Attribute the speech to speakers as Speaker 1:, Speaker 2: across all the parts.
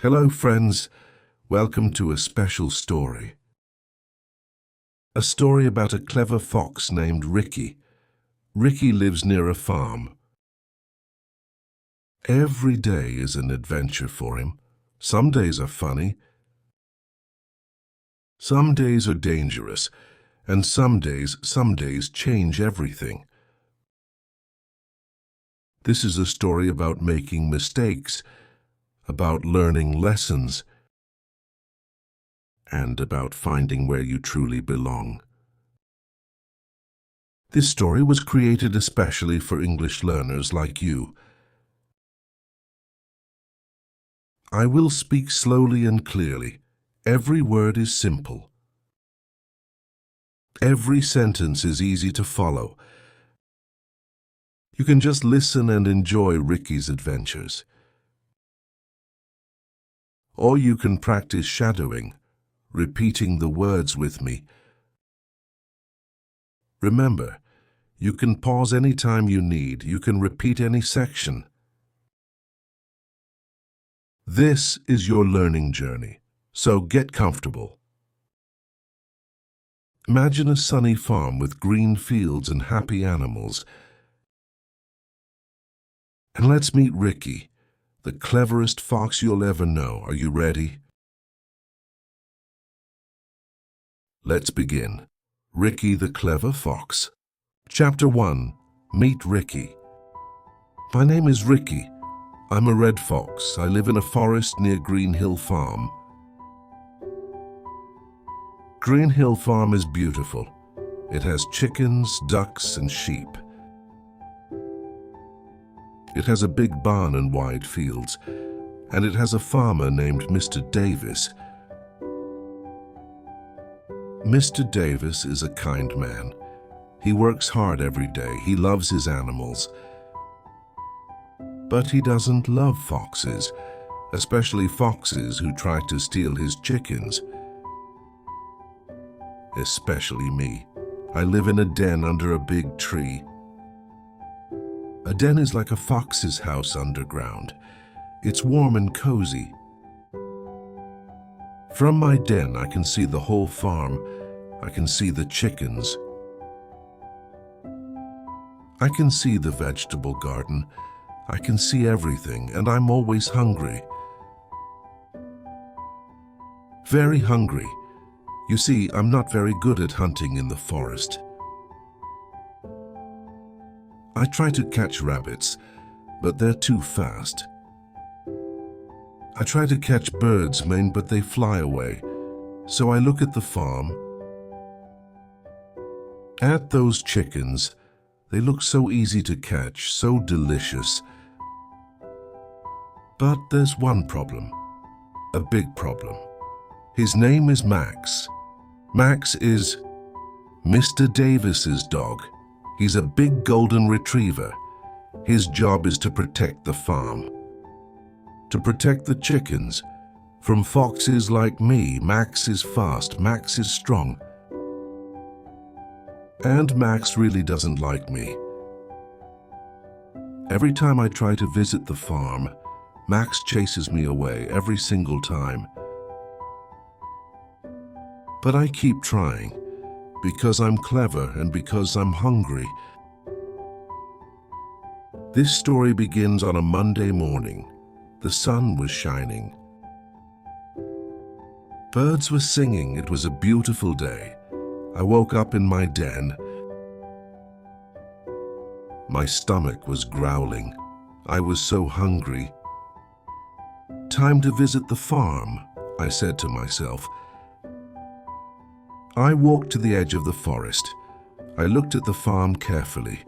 Speaker 1: Hello, friends. Welcome to a special story. A story about a clever fox named Ricky. Ricky lives near a farm. Every day is an adventure for him. Some days are funny. Some days are dangerous. And some days change everything. This is a story about making mistakes, about learning lessons, and about finding where you truly belong. This story was created especially for English learners like you. I will speak slowly and clearly. Every word is simple. Every sentence is easy to follow. You can just listen and enjoy Ricky's adventures. Or you can practice shadowing, repeating the words with me. Remember, you can pause any time you need. You can repeat any section. This is your learning journey, so get comfortable. Imagine a sunny farm with green fields and happy animals. And let's meet Ricky, the cleverest fox you'll ever know. Are you ready? Let's begin. Ricky the Clever Fox. Chapter 1. Meet Ricky. My name is Ricky. I'm a red fox. I live in a forest near Green Hill Farm. Green Hill Farm is beautiful. It has chickens, ducks, and sheep. It has a big barn and wide fields, and it has a farmer named Mr. Davis. Mr. Davis is a kind man. He works hard every day. He loves his animals. But he doesn't love foxes, especially foxes who try to steal his chickens. Especially me. I live in a den under a big tree. A den is like a fox's house underground. It's warm and cozy. From my den, I can see the whole farm. I can see the chickens. I can see the vegetable garden. I can see everything, and I'm always hungry. Very hungry. You see, I'm not very good at hunting in the forest. I try to catch rabbits, but they're too fast. I try to catch birds, but they fly away. So I look at the farm, at those chickens. They look so easy to catch, so delicious. But there's one problem, a big problem. His name is Max. Max is Mr. Davis's dog. He's a big golden retriever. His job is to protect the farm, to protect the chickens. From foxes like me. Max is fast, Max is strong. And Max really doesn't like me. Every time I try to visit the farm, Max chases me away every single time. But I keep trying, because I'm clever and because I'm hungry. This story begins on a Monday morning. The sun was shining. Birds were singing. It was a beautiful day. I woke up in my den. My stomach was growling. I was so hungry. Time to visit the farm, I said to myself. I walked to the edge of the forest. I looked at the farm carefully.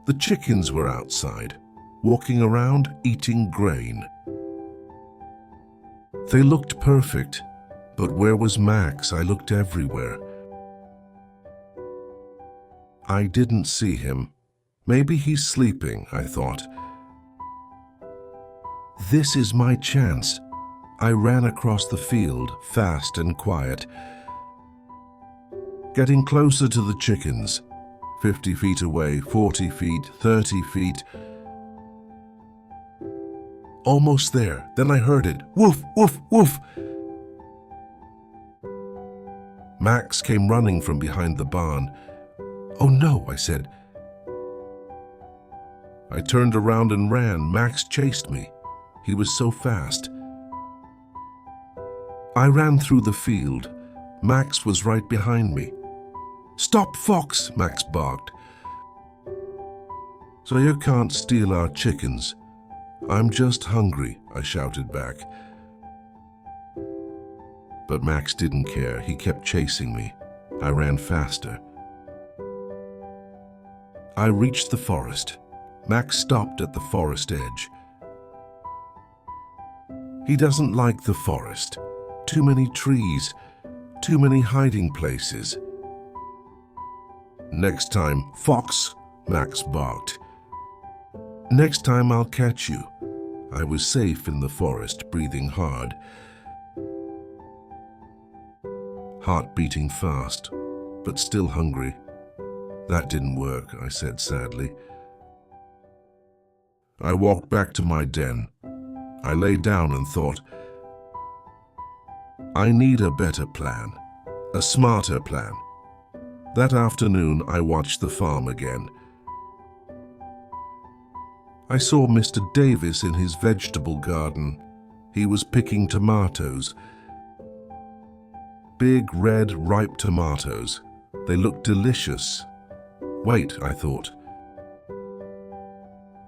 Speaker 1: The chickens were outside, walking around, eating grain. They looked perfect, but where was Max? I looked everywhere. I didn't see him. Maybe he's sleeping, I thought. This is my chance. I ran across the field, fast and quiet, getting closer to the chickens. 50 feet away, 40 feet, 30 feet. Almost there. Then I heard it. Woof, woof, woof. Max came running from behind the barn. Oh no, I said. I turned around and ran. Max chased me. He was so fast. I ran through the field. Max was right behind me. Stop, Fox, Max barked. So you can't steal our chickens. I'm just hungry, I shouted back. But Max didn't care. He kept chasing me. I ran faster. I reached the forest. Max stopped at the forest edge. He doesn't like the forest. Too many trees, too many hiding places. Next time, Fox, Max barked. Next time I'll catch you. I was safe in the forest, breathing hard. Heart beating fast, but still hungry. That didn't work, I said sadly. I walked back to my den. I lay down and thought, I need a better plan, a smarter plan. That afternoon, I watched the farm again. I saw Mr. Davis in his vegetable garden. He was picking tomatoes. Big, red, ripe tomatoes. They looked delicious. Wait, I thought.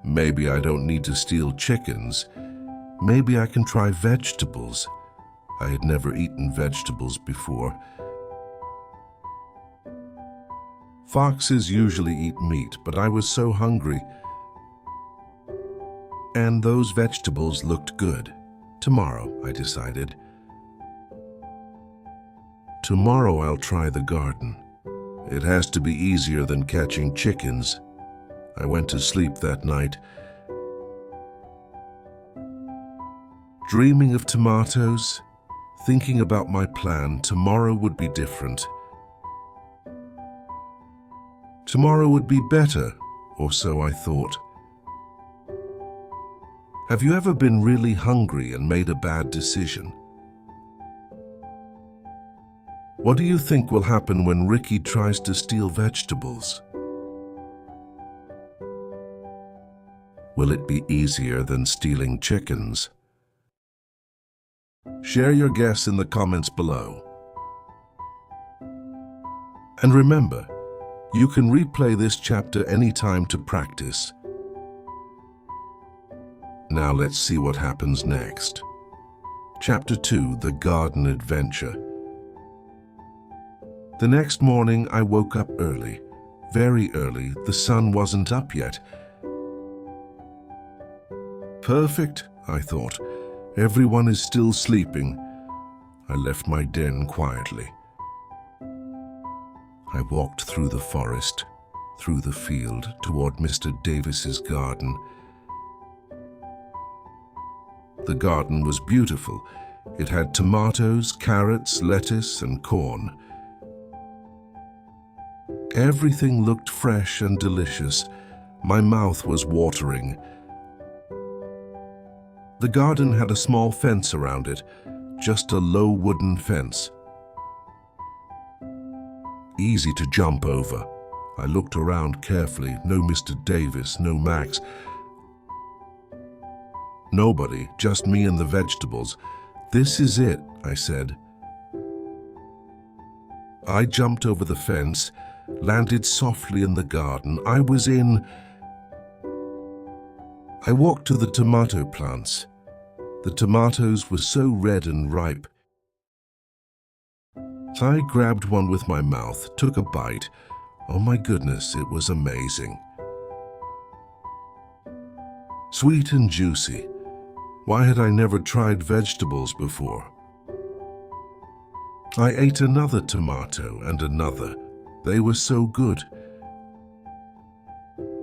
Speaker 1: Maybe I don't need to steal chickens. Maybe I can try vegetables. I had never eaten vegetables before. Foxes usually eat meat, but I was so hungry. And those vegetables looked good. Tomorrow, I decided. Tomorrow I'll try the garden. It has to be easier than catching chickens. I went to sleep that night, dreaming of tomatoes, thinking about my plan. Tomorrow would be different. Tomorrow would be better, or so I thought. Have you ever been really hungry and made a bad decision? What do you think will happen when Ricky tries to steal vegetables? Will it be easier than stealing chickens? Share your guess in the comments below. And remember, you can replay this chapter anytime to practice. Now let's see what happens next. Chapter 2, The Garden Adventure. The next morning I woke up early, very early. The sun wasn't up yet. Perfect, I thought. Everyone is still sleeping. I left my den quietly. I walked through the forest, through the field, toward Mr. Davis's garden. The garden was beautiful. It had tomatoes, carrots, lettuce, and corn. Everything looked fresh and delicious. My mouth was watering. The garden had a small fence around it, just a low wooden fence. Easy to jump over. I looked around carefully. No Mr. Davis, no Max. Nobody, just me and the vegetables. This is it, I said. I jumped over the fence, landed softly in the garden. I was in. I walked to the tomato plants. The tomatoes were so red and ripe. I grabbed one with my mouth, took a bite. Oh my goodness, it was amazing. Sweet and juicy. Why had I never tried vegetables before? I ate another tomato and another. They were so good.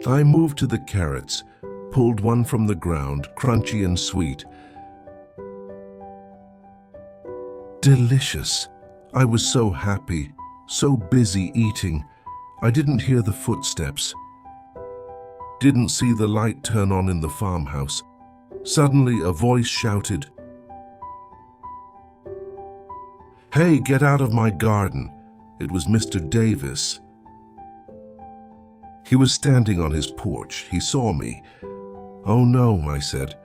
Speaker 1: I moved to the carrots, pulled one from the ground, crunchy and sweet. Delicious. I was so happy, so busy eating. I didn't hear the footsteps. Didn't see the light turn on in the farmhouse. Suddenly, a voice shouted, "Hey, get out of my garden!" It was Mr. Davis. He was standing on his porch. He saw me. "Oh no," I said.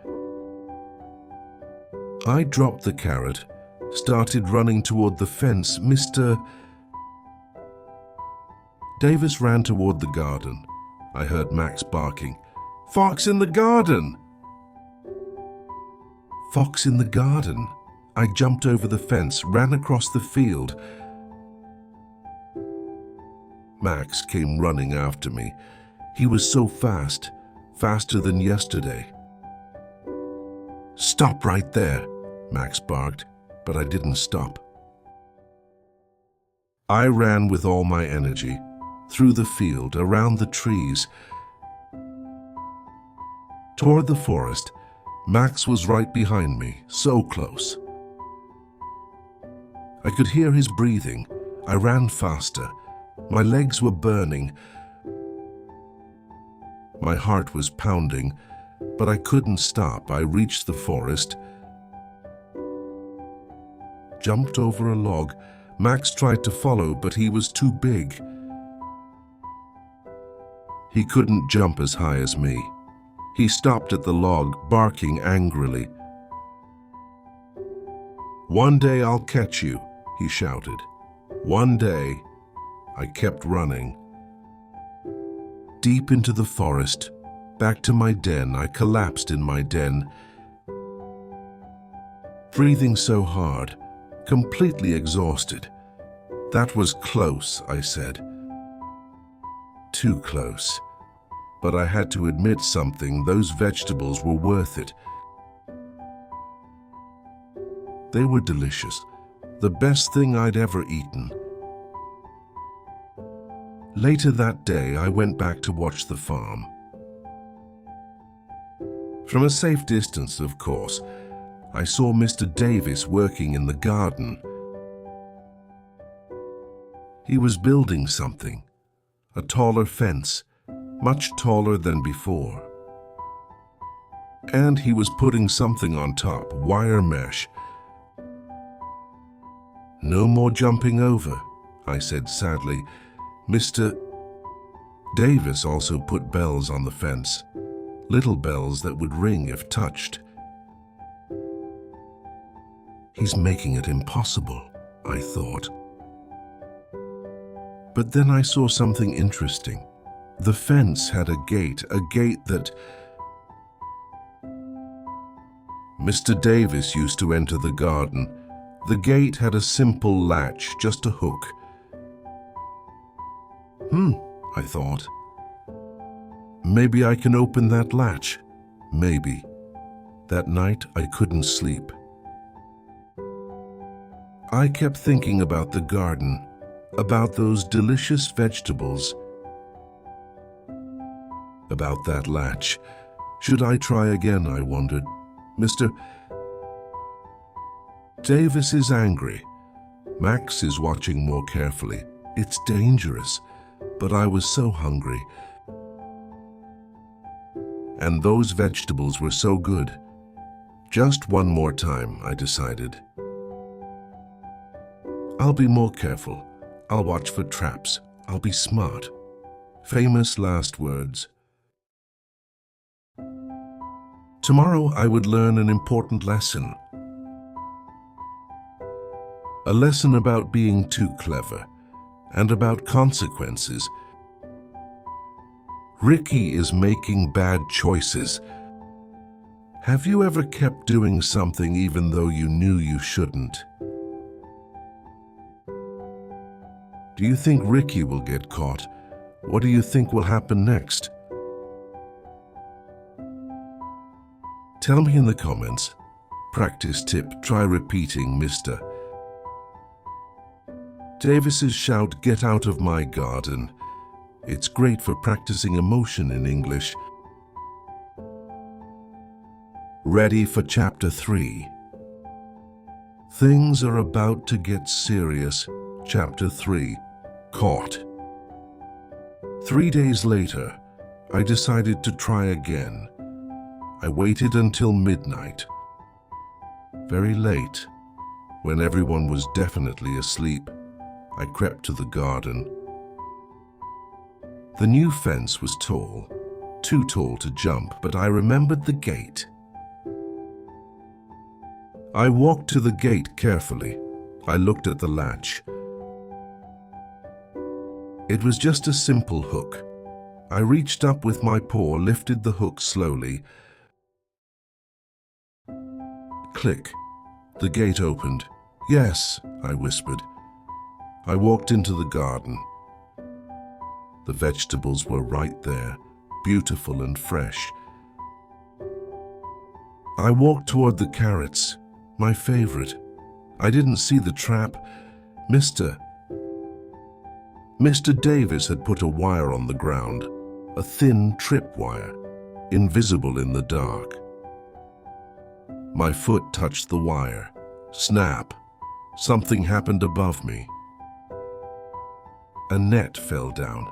Speaker 1: I dropped the carrot, started running toward the fence. Mr. Davis ran toward the garden. I heard Max barking, "Fox in the garden!" Fox in the garden. I jumped over the fence, ran across the field. Max came running after me. He was so fast, faster than yesterday. "Stop right there," Max barked, but I didn't stop. I ran with all my energy, through the field, around the trees. Toward the forest, Max was right behind me, so close. I could hear his breathing. I ran faster. My legs were burning. My heart was pounding, but I couldn't stop. I reached the forest, jumped over a log. Max tried to follow, but he was too big. He couldn't jump as high as me. He stopped at the log, barking angrily. "One day I'll catch you," he shouted. "One day." I kept running. Deep into the forest, back to my den. I collapsed in my den, breathing so hard, completely exhausted. "That was close," I said. Too close. But I had to admit something. Those vegetables were worth it. They were delicious, the best thing I'd ever eaten. Later that day, I went back to watch the farm. From a safe distance, of course, I saw Mr. Davis working in the garden. He was building something, a taller fence, much taller than before. And he was putting something on top, wire mesh. "No more jumping over," I said sadly. Mr. Davis also put bells on the fence, little bells that would ring if touched. He's making it impossible, I thought. But then I saw something interesting. The fence had a gate that Mr. Davis used to enter the garden. The gate had a simple latch, just a hook. I thought. Maybe I can open that latch. Maybe. That night I couldn't sleep. I kept thinking about the garden, about those delicious vegetables, about that latch. Should I try again, I wondered. Mr. Davis is angry. Max is watching more carefully. It's dangerous, but I was so hungry. And those vegetables were so good. Just one more time, I decided. I'll be more careful. I'll watch for traps. I'll be smart. Famous last words. Tomorrow I would learn an important lesson. A lesson about being too clever and about consequences. Ricky is making bad choices. Have you ever kept doing something even though you knew you shouldn't? Do you think Ricky will get caught? What do you think will happen next? Tell me in the comments. Practice tip, try repeating Mr. Davis's shout, "Get out of my garden." It's great for practicing emotion in English. Ready for Chapter 3. Things are about to get serious. Chapter 3. Caught. 3 days later, I decided to try again. I waited until midnight. Very late, when everyone was definitely asleep, I crept to the garden. The new fence was tall, too tall to jump, but I remembered the gate. I walked to the gate carefully. I looked at the latch. It was just a simple hook. I reached up with my paw, lifted the hook slowly. Click. The gate opened. "Yes," I whispered. I walked into the garden. The vegetables were right there, beautiful and fresh. I walked toward the carrots, my favorite. I didn't see the trap. Mr. Davis had put a wire on the ground, a thin trip wire, invisible in the dark. My foot touched the wire. Snap! Something happened above me. A net fell down.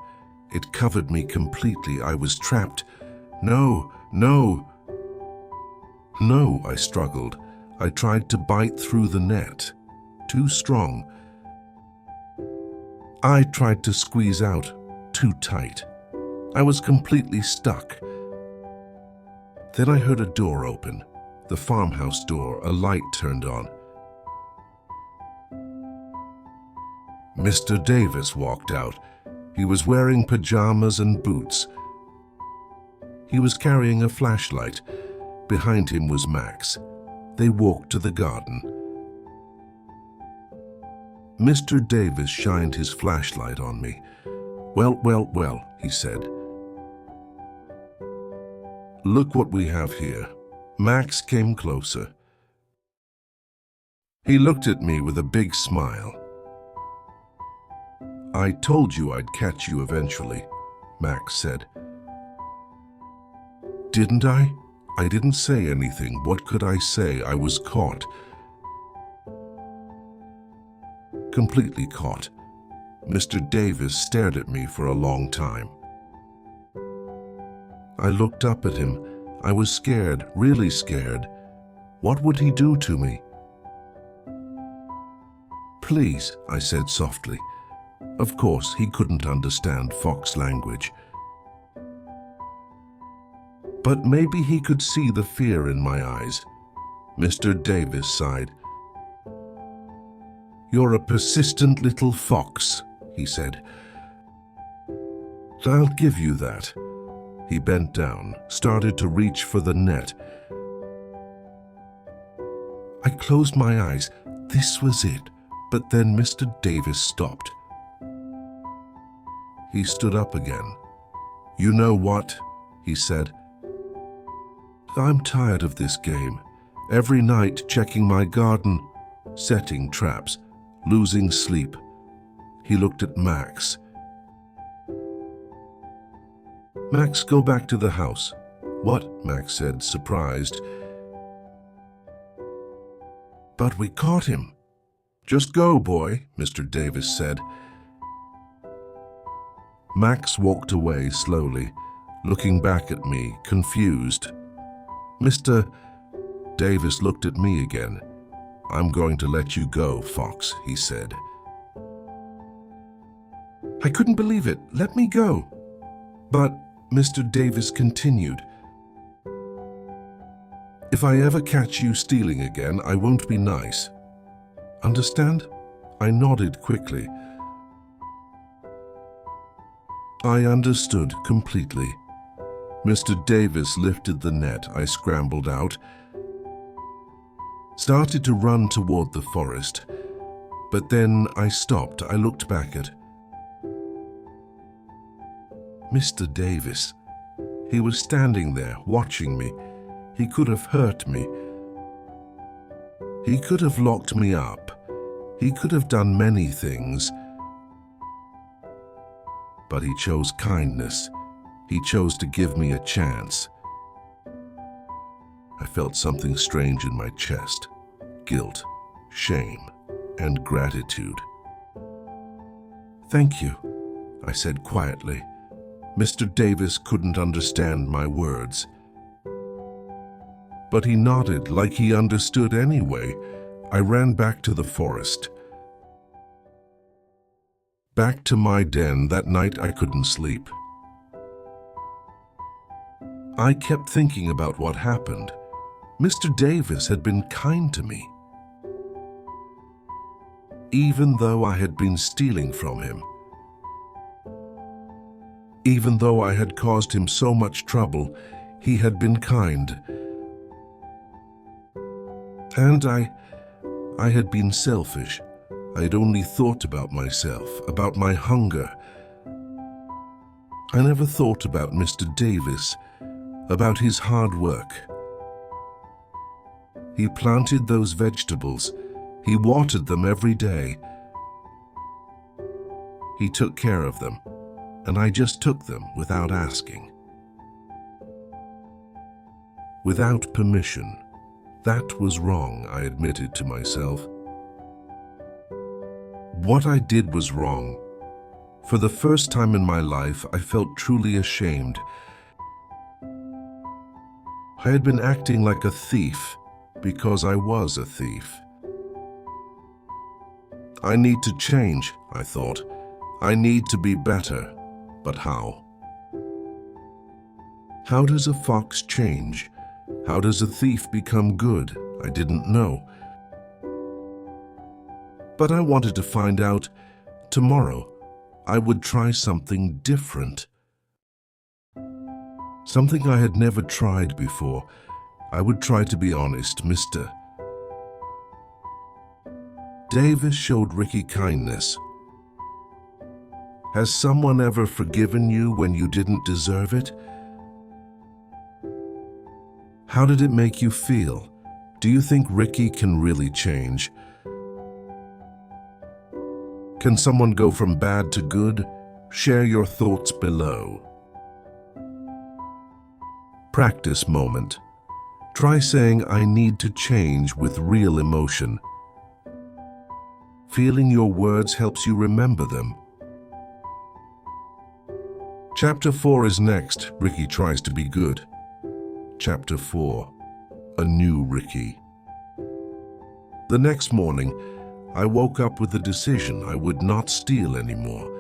Speaker 1: It covered me completely. I was trapped. No, no. No, I struggled. I tried to bite through the net. Too strong. I tried to squeeze out. Too tight. I was completely stuck. Then I heard a door open. The farmhouse door. A light turned on. Mr. Davis walked out. He was wearing pajamas and boots. He was carrying a flashlight. Behind him was Max. They walked to the garden. Mr. Davis shined his flashlight on me. "Well, well, well," he said. "Look what we have here." Max came closer. He looked at me with a big smile. "I told you I'd catch you eventually," Max said. "Didn't I? I didn't say anything. What could I say? I was caught. Completely caught." Mr. Davis stared at me for a long time. I looked up at him. I was scared, really scared. What would he do to me? "Please," I said softly. Of course, he couldn't understand fox language. But maybe he could see the fear in my eyes. Mr. Davis sighed. "You're a persistent little fox," he said. "I'll give you that." He bent down, started to reach for the net. I closed my eyes. This was it. But then Mr. Davis stopped. He stood up again. "You know what?" he said. "I'm tired of this game. Every night checking my garden, setting traps, losing sleep." He looked at Max. "Max, go back to the house." "What?" Max said, surprised. "But we caught him." "Just go, boy," Mr. Davis said. Max walked away slowly, looking back at me, confused. Mr. Davis looked at me again. "I'm going to let you go, Fox," he said. I couldn't believe it. "Let me go." But Mr. Davis continued. "If I ever catch you stealing again, I won't be nice. Understand?" I nodded quickly. I understood completely. Mr. Davis lifted the net. I scrambled out, started to run toward the forest, but then I stopped. I looked back at Mr. Davis. He was standing there, watching me. He could have hurt me. He could have locked me up. He could have done many things. But he chose kindness. He chose to give me a chance. I felt something strange in my chest. Guilt, shame, and gratitude. "Thank you," I said quietly. Mr. Davis couldn't understand my words. but he nodded like he understood anyway. I ran back to the forest. Back to my den. That night I couldn't sleep. I kept thinking about what happened. Mr. Davis had been kind to me, even though I had been stealing from him. Even though I had caused him so much trouble, he had been kind. And I had been selfish. I had only thought about myself, about my hunger. I never thought about Mr. Davis, about his hard work. He planted those vegetables. He watered them every day. He took care of them, and I just took them without asking. Without permission. That was wrong, I admitted to myself. What I did was wrong. For the first time in my life, I felt truly ashamed. I had been acting like a thief because I was a thief. I need to change, I thought. I need to be better. But how? How does a fox change? How does a thief become good? I didn't know. But I wanted to find out. Tomorrow, I would try something different. Something I had never tried before. I would try to be honest. Mr. Davis showed Ricky kindness. Has someone ever forgiven you when you didn't deserve it? How did it make you feel? Do you think Ricky can really change? Can someone go from bad to good? Share your thoughts below. Practice moment. Try saying I need to change with real emotion. Feeling your words helps you remember them. Chapter 4 is next. Ricky tries to be good. Chapter 4. A new Ricky. The next morning, I woke up with the decision I would not steal anymore.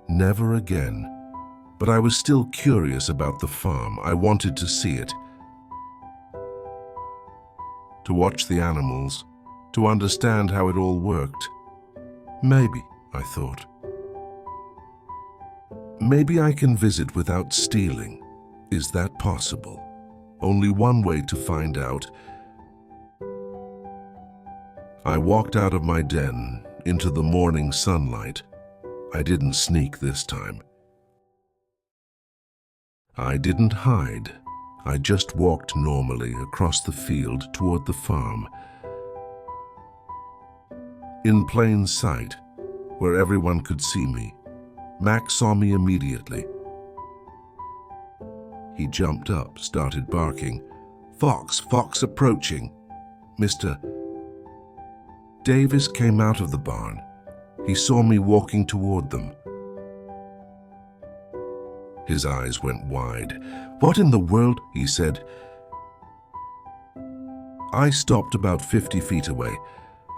Speaker 1: Never again. But I was still curious about the farm. I wanted to see it. To watch the animals. To understand how it all worked. Maybe, I thought. Maybe I can visit without stealing. Is that possible? Only one way to find out. I walked out of my den into the morning sunlight. I didn't sneak this time. I didn't hide. I just walked normally across the field toward the farm. In plain sight, where everyone could see me, Max saw me immediately. He jumped up, started barking. Fox, fox approaching. Mr. Davis came out of the barn. He saw me walking toward them. His eyes went wide. What in the world? He said. I stopped about 50 feet away.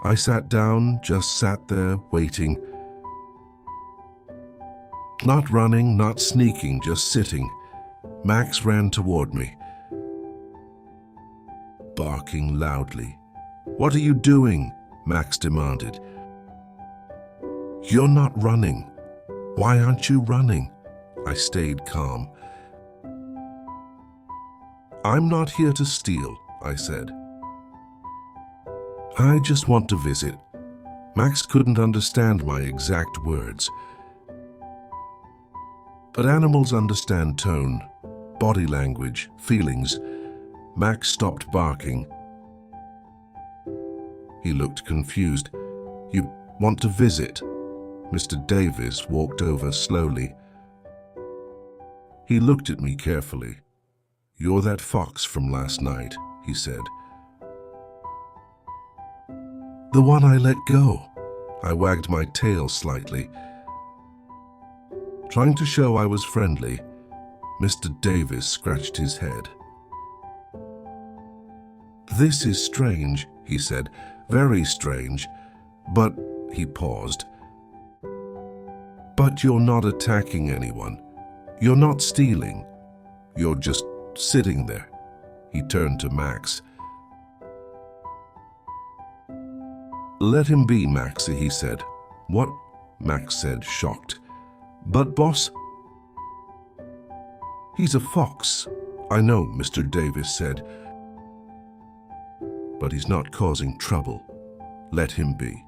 Speaker 1: I sat down, just sat there, waiting. Not running, not sneaking, just sitting. Max ran toward me, barking loudly. What are you doing? Max demanded. You're not running. Why aren't you running? I stayed calm. I'm not here to steal, I said. I just want to visit. Max couldn't understand my exact words. But animals understand tone, body language, feelings. Max stopped barking. He looked confused. You want to visit? Mr. Davis walked over slowly. He looked at me carefully. You're that fox from last night, he said. The one I let go. I wagged my tail slightly, trying to show I was friendly. Mr. Davis scratched his head. "This is strange," he said, "very strange, but—" he paused. "But you're not attacking anyone. You're not stealing. You're just sitting there." He turned to Max. "Let him be, Maxie," he said. "What?" Max said, shocked. "But boss—" "He's a fox." "I know," Mr. Davis said. "But he's not causing trouble. Let him be.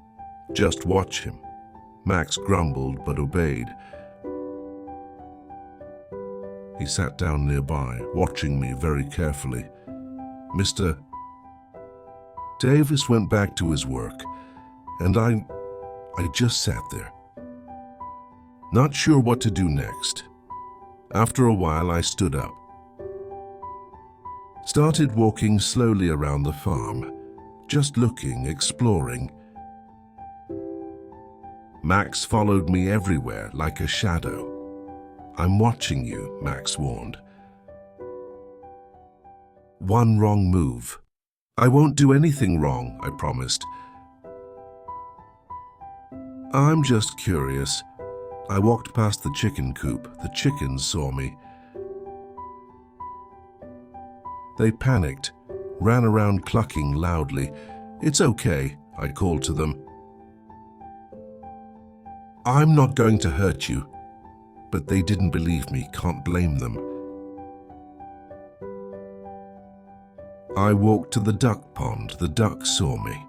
Speaker 1: Just watch him." Max grumbled but obeyed. He sat down nearby, watching me very carefully. Mr. Davis went back to his work, and I just sat there, not sure what to do next. After a while, I stood up, started walking slowly around the farm, just looking, exploring. Max followed me everywhere like a shadow. "I'm watching you," Max warned. "One wrong move." "I won't do anything wrong," I promised. "I'm just curious." I walked past the chicken coop. The chickens saw me. They panicked, ran around clucking loudly. "It's okay," I called to them. "I'm not going to hurt you." But they didn't believe me, can't blame them. I walked to the duck pond. The ducks saw me.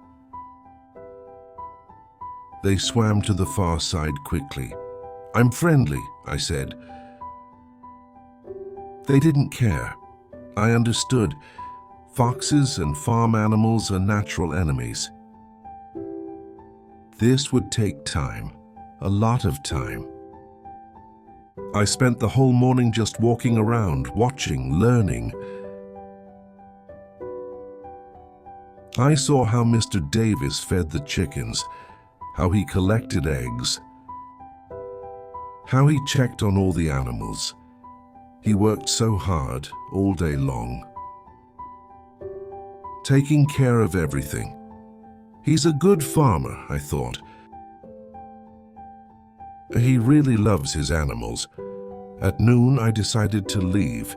Speaker 1: They swam to the far side quickly. "I'm friendly," I said. They didn't care. I understood. Foxes and farm animals are natural enemies. This would take time, a lot of time. I spent the whole morning just walking around, watching, learning. I saw how Mr. Davis fed the chickens, how he collected eggs, how he checked on all the animals. He worked so hard all day long, taking care of everything. He's a good farmer, I thought. He really loves his animals. At noon, I decided to leave.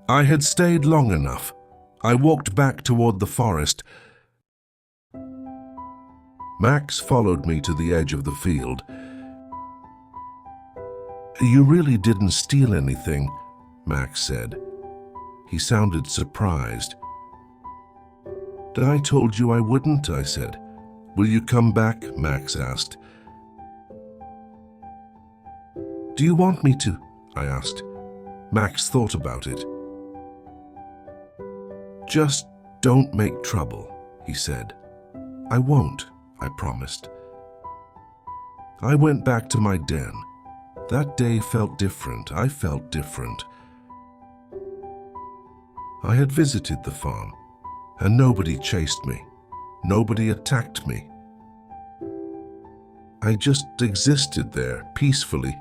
Speaker 1: I had stayed long enough. I walked back toward the forest. Max followed me to the edge of the field. "You really didn't steal anything," Max said. He sounded surprised. "I told you I wouldn't," I said. "Will you come back?" Max asked. "Do you want me to?" I asked. Max thought about it. "Just don't make trouble," he said. "I won't," I promised. I went back to my den. That day felt different. I felt different. I had visited the farm, and nobody chased me. Nobody attacked me. I just existed there, peacefully.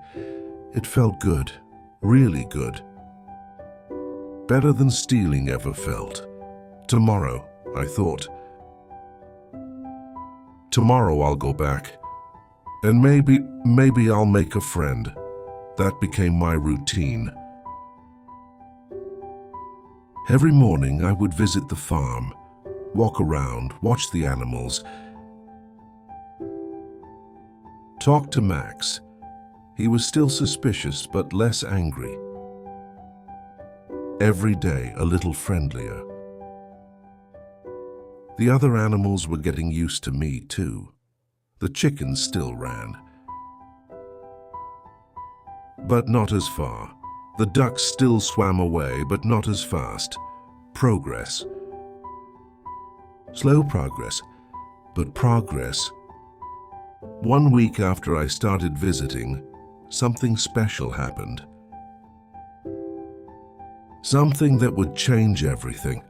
Speaker 1: It felt good, really good. Better than stealing ever felt. Tomorrow, I thought. Tomorrow I'll go back. And maybe I'll make a friend. That became my routine. Every morning I would visit the farm, walk around, watch the animals, talk to Max. He was still suspicious, but less angry. Every day a little friendlier. The other animals were getting used to me too. The chickens still ran, but not as far. The ducks still swam away, but not as fast. Progress. Slow progress, but progress. 1 week after I started visiting, something special happened. Something that would change everything.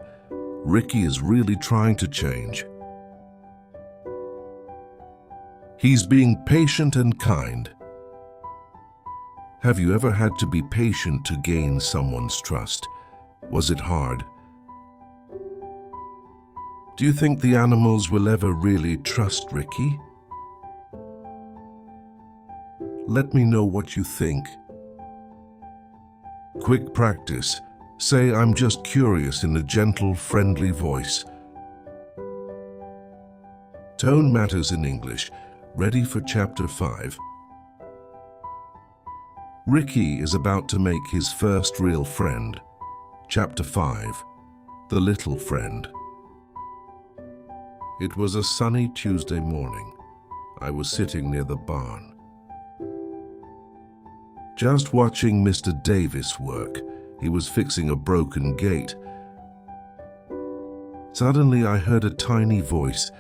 Speaker 1: Ricky is really trying to change. He's being patient and kind. Have you ever had to be patient to gain someone's trust? Was it hard? Do you think the animals will ever really trust Ricky? Let me know what you think. Quick practice. Say, "I'm just curious," in a gentle, friendly voice. Tone matters in English. Ready for Chapter 5? Ricky is about to make his first real friend. Chapter 5. The Little Friend. It was a sunny Tuesday morning. I was sitting near the barn, just watching Mr. Davis work. He was fixing a broken gate. Suddenly I heard a tiny voice.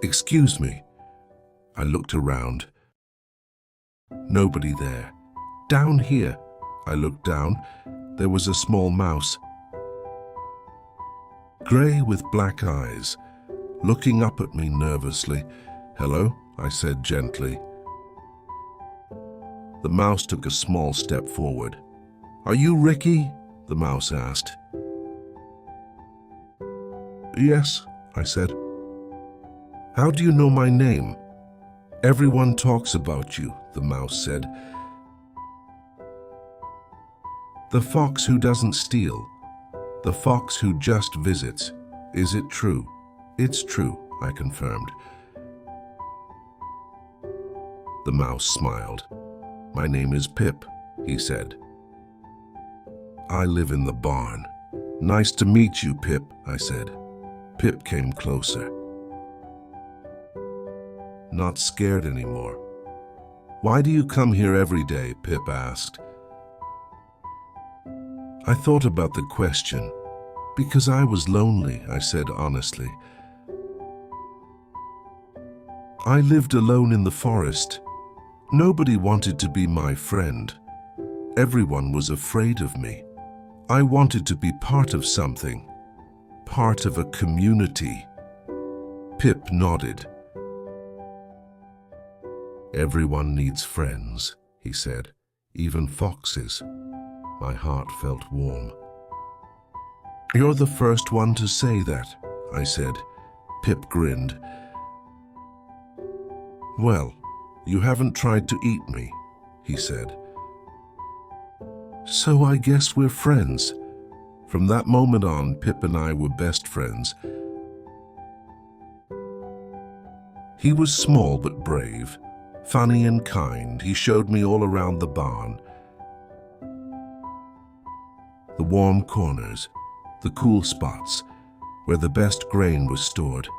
Speaker 1: Excuse me." I looked around. Nobody there. "Down here." I looked down. There was a small mouse, gray with black eyes, looking up at me nervously. "Hello," I said gently. The mouse took a small step forward. "Are you Ricky?" the mouse asked. "Yes," I said. "How do you know my name?" "Everyone talks about you," the mouse said. "The fox who doesn't steal, the fox who just visits. Is it true?" "It's true," I confirmed. The mouse smiled. "My name is Pip," he said. "I live in the barn." "Nice to meet you, Pip," I said. Pip came closer. Not scared anymore. "Why do you come here every day?" Pip asked. I thought about the question. "Because I was lonely," I said honestly. I lived alone in the forest. Nobody wanted to be my friend. Everyone was afraid of me. I wanted to be part of something, part of a community. Pip nodded. "Everyone needs friends," he said, "even foxes." My heart felt warm. "You're the first one to say that," I said. Pip grinned. "Well, you haven't tried to eat me," he said. "So I guess we're friends." From that moment on, Pip and I were best friends. He was small but brave, funny and kind. He showed me all around the barn. The warm corners, the cool spots, where the best grain was stored.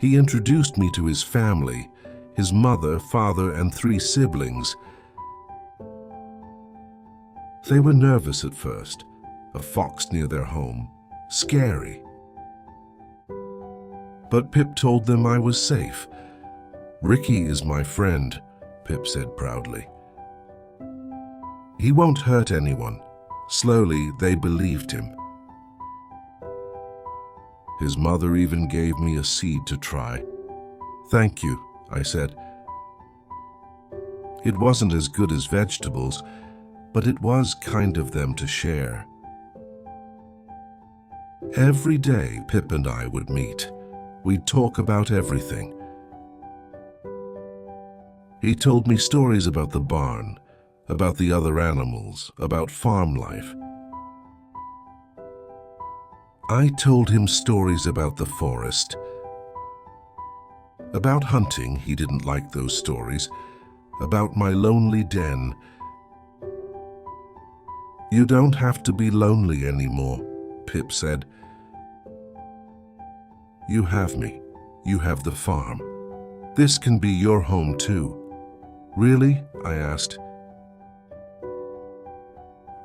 Speaker 1: He introduced me to his family, his mother, father, and 3 siblings. They were nervous at first. A fox near their home. Scary. But Pip told them I was safe. "Ricky is my friend," Pip said proudly. "He won't hurt anyone." Slowly, they believed him. His mother even gave me a seed to try. "Thank you," I said. It wasn't as good as vegetables, but it was kind of them to share. Every day, Pip and I would meet. We'd talk about everything. He told me stories about the barn, about the other animals, about farm life. I told him stories about the forest. About hunting, he didn't like those stories. About my lonely den. "You don't have to be lonely anymore," Pip said. "You have me. You have the farm. This can be your home too." "Really?" I asked.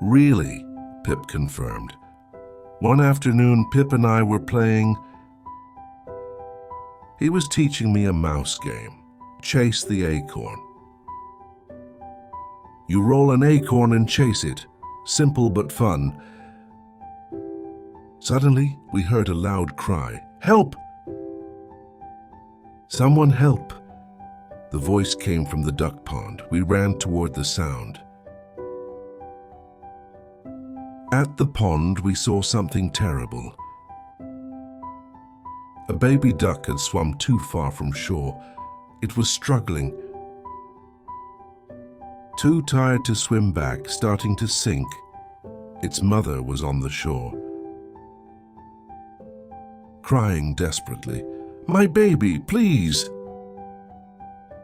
Speaker 1: "Really," Pip confirmed. One afternoon, Pip and I were playing. He was teaching me a mouse game. Chase the acorn. You roll an acorn and chase it. Simple but fun. Suddenly, we heard a loud cry. "Help! Someone help!" The voice came from the duck pond. We ran toward the sound. At the pond, we saw something terrible. A baby duck had swum too far from shore. It was struggling. Too tired to swim back, starting to sink. Its mother was on the shore, crying desperately, "My baby, please!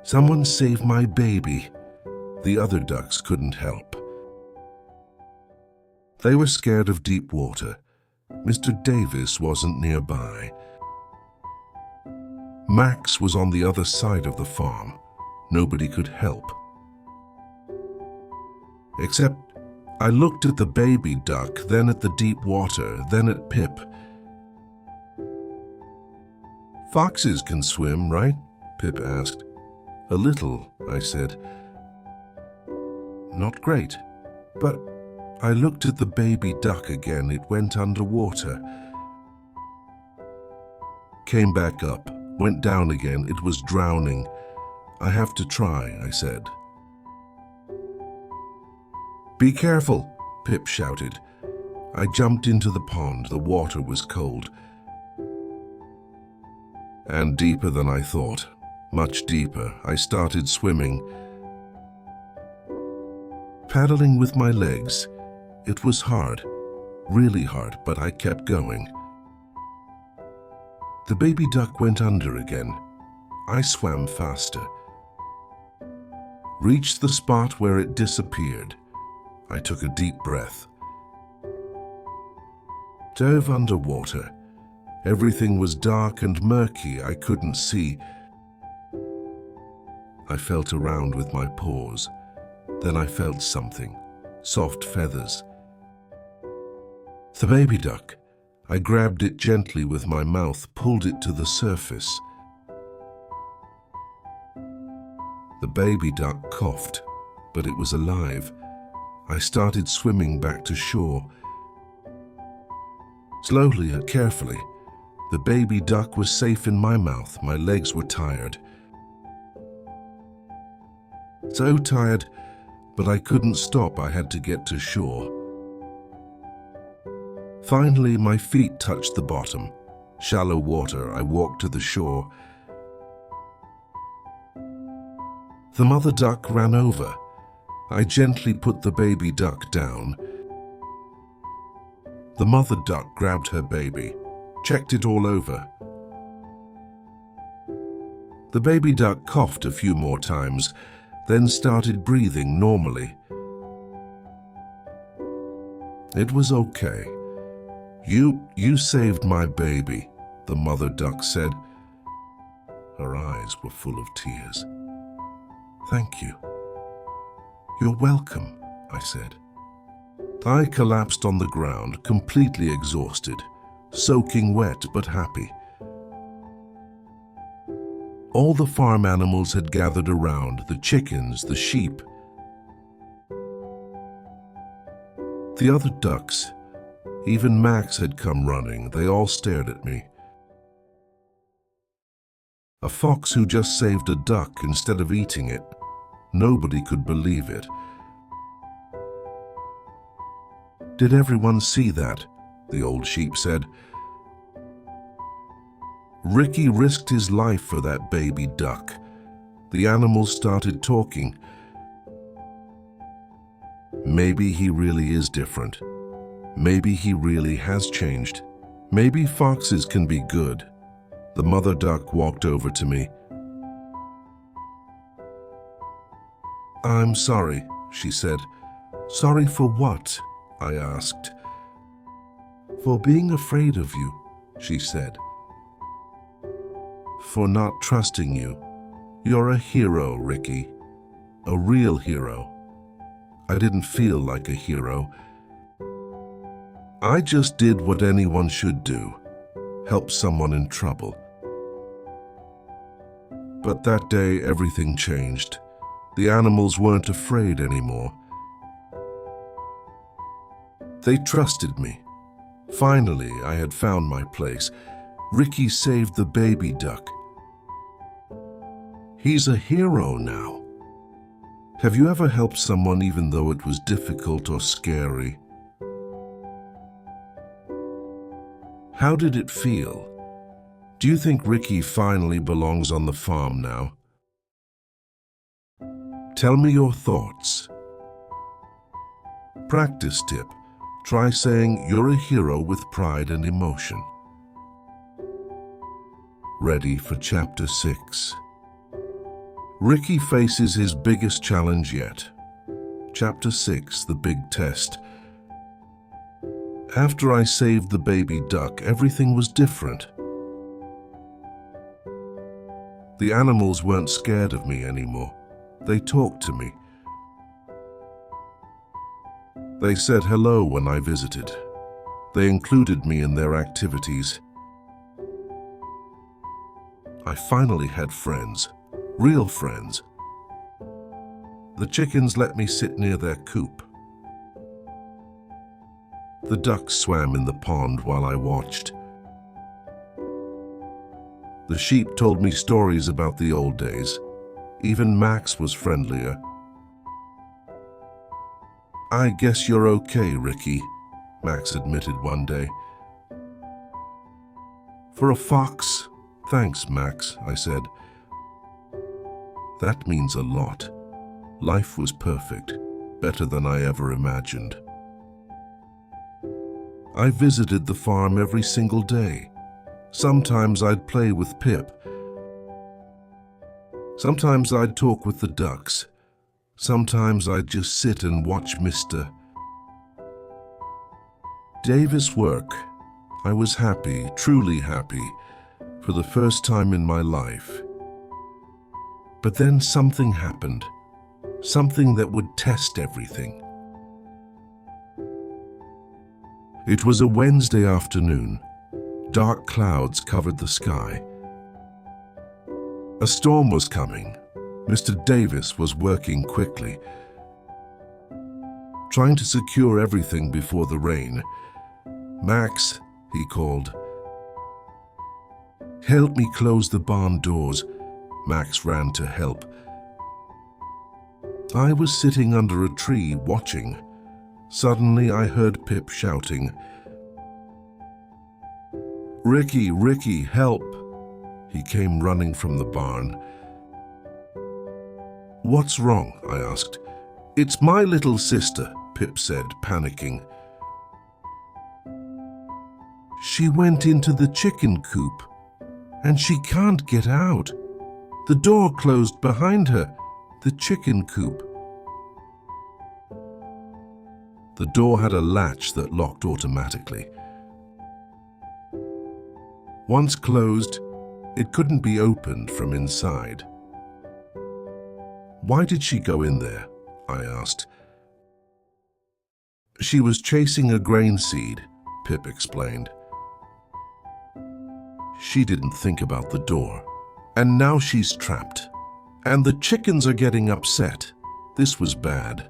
Speaker 1: Someone save my baby!" The other ducks couldn't help. They were scared of deep water. Mr. Davis wasn't nearby. Max was on the other side of the farm. Nobody could help. Except I looked at the baby duck, then at the deep water, then at Pip. "Foxes can swim, right?" Pip asked. "A little," I said. "Not great." But I looked at the baby duck again. It went underwater. Came back up, went down again. It was drowning. "I have to try," I said. "Be careful," Pip shouted. I jumped into the pond. The water was cold. And deeper than I thought. Much deeper. I started swimming. Paddling with my legs. It was hard. Really hard, but I kept going. The baby duck went under again. I swam faster. Reached the spot where it disappeared. I took a deep breath. Dove underwater. Everything was dark and murky. I couldn't see. I felt around with my paws. Then I felt something. Soft feathers. The baby duck. I grabbed it gently with my mouth, pulled it to the surface. The baby duck coughed, but it was alive. I started swimming back to shore. Slowly and carefully, the baby duck was safe in my mouth. My legs were tired. So tired, but I couldn't stop. I had to get to shore. Finally, my feet touched the bottom. Shallow water. I walked to the shore. The mother duck ran over. I gently put the baby duck down. The mother duck grabbed her baby, checked it all over. The baby duck coughed a few more times, then started breathing normally. It was okay. You saved my baby, the mother duck said. Her eyes were full of tears. Thank you. You're welcome, I said. I collapsed on the ground, completely exhausted, soaking wet but happy. All the farm animals had gathered around, the chickens, the sheep. The other ducks, even Max had come running. They all stared at me. A fox who just saved a duck instead of eating it. Nobody could believe it. Did everyone see that? The old sheep said. Ricky risked his life for that baby duck. The animals started talking. Maybe he really is different. Maybe he really has changed. Maybe foxes can be good. The mother duck walked over to me. I'm sorry, she said. Sorry for what? I asked. For being afraid of you, she said. For not trusting you. You're a hero, Ricky. A real hero. I didn't feel like a hero. I just did what anyone should do. Help someone in trouble. But that day, everything changed. The animals weren't afraid anymore. They trusted me. Finally, I had found my place. Ricky saved the baby duck. He's a hero now. Have you ever helped someone even though it was difficult or scary? How did it feel? Do you think Ricky finally belongs on the farm now? Tell me your thoughts. Practice tip. Try saying you're a hero with pride and emotion. Ready for Chapter 6. Ricky faces his biggest challenge yet. Chapter 6, the big test. After I saved the baby duck, everything was different. The animals weren't scared of me anymore. They talked to me. They said hello when I visited. They included me in their activities. I finally had friends, real friends. The chickens let me sit near their coop. The ducks swam in the pond while I watched. The sheep told me stories about the old days. Even Max was friendlier. I guess you're okay, Ricky, Max admitted one day. For a fox? Thanks, Max, I said. That means a lot. Life was perfect, better than I ever imagined. I visited the farm every single day. Sometimes I'd play with Pip. Sometimes I'd talk with the ducks. Sometimes I'd just sit and watch Mr. Davis work. I was happy, truly happy, for the first time in my life. But then something happened. Something that would test everything. It was a Wednesday afternoon. Dark clouds covered the sky. A storm was coming. Mr. Davis was working quickly, trying to secure everything before the rain. Max, he called. Help me close the barn doors. Max ran to help. I was sitting under a tree watching. Suddenly I heard Pip shouting, Ricky, Ricky, help! He came running from the barn. What's wrong? I asked. It's my little sister, Pip said, panicking. She went into the chicken coop, and she can't get out. The door closed behind her, the chicken coop. The door had a latch that locked automatically. Once closed, it couldn't be opened from inside. Why did she go in there? I asked. She was chasing a grain seed, Pip explained. She didn't think about the door. And now she's trapped. And the chickens are getting upset. This was bad.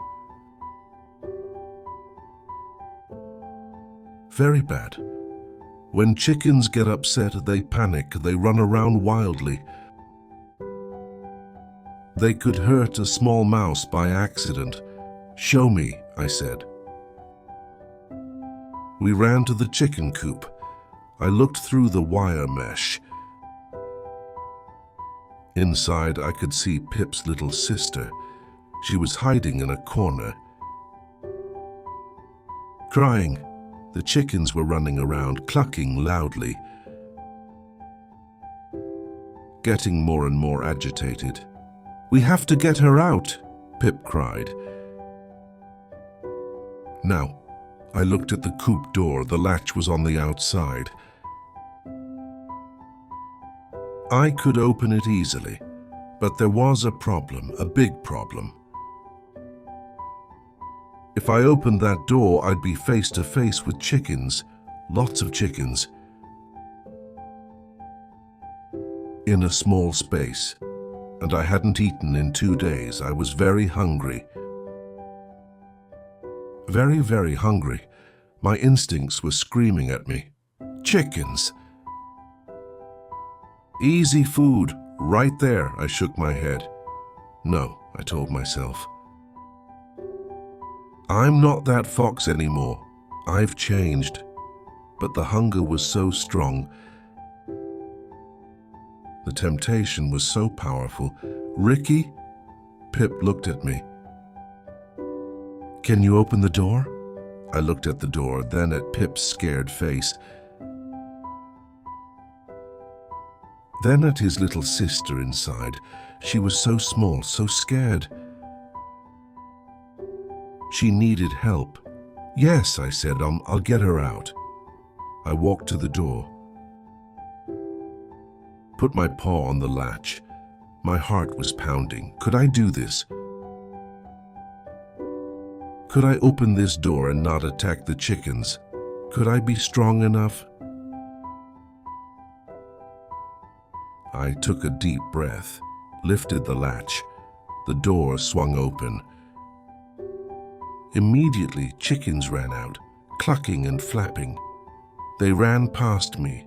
Speaker 1: Very bad. When chickens get upset, they panic, they run around wildly. They could hurt a small mouse by accident. Show me, I said. We ran to the chicken coop. I looked through the wire mesh. Inside, I could see Pip's little sister. She was hiding in a corner, crying. The chickens were running around, clucking loudly, getting more and more agitated. We have to get her out, Pip cried. Now, I looked at the coop door. The latch was on the outside. I could open it easily, but there was a problem, a big problem. If I opened that door, I'd be face to face with chickens, lots of chickens, in a small space, and I hadn't eaten in 2 days. I was very hungry. Very, very hungry. My instincts were screaming at me. Chickens! Easy food, Right there, I shook my head. No, I told myself. I'm not that fox anymore. I've changed. But the hunger was so strong. The temptation was so powerful. Ricky? Pip looked at me. Can you open the door? I looked at the door, then at Pip's scared face. Then at his little sister inside. She was so small, so scared. She needed help. Yes, I said, I'll get her out. I walked to the door. Put my paw on the latch. My heart was pounding. Could I do this? Could I open this door and not attack the chickens? Could I be strong enough? I took a deep breath, lifted the latch. The door swung open. Immediately, chickens ran out, clucking and flapping. They ran past me.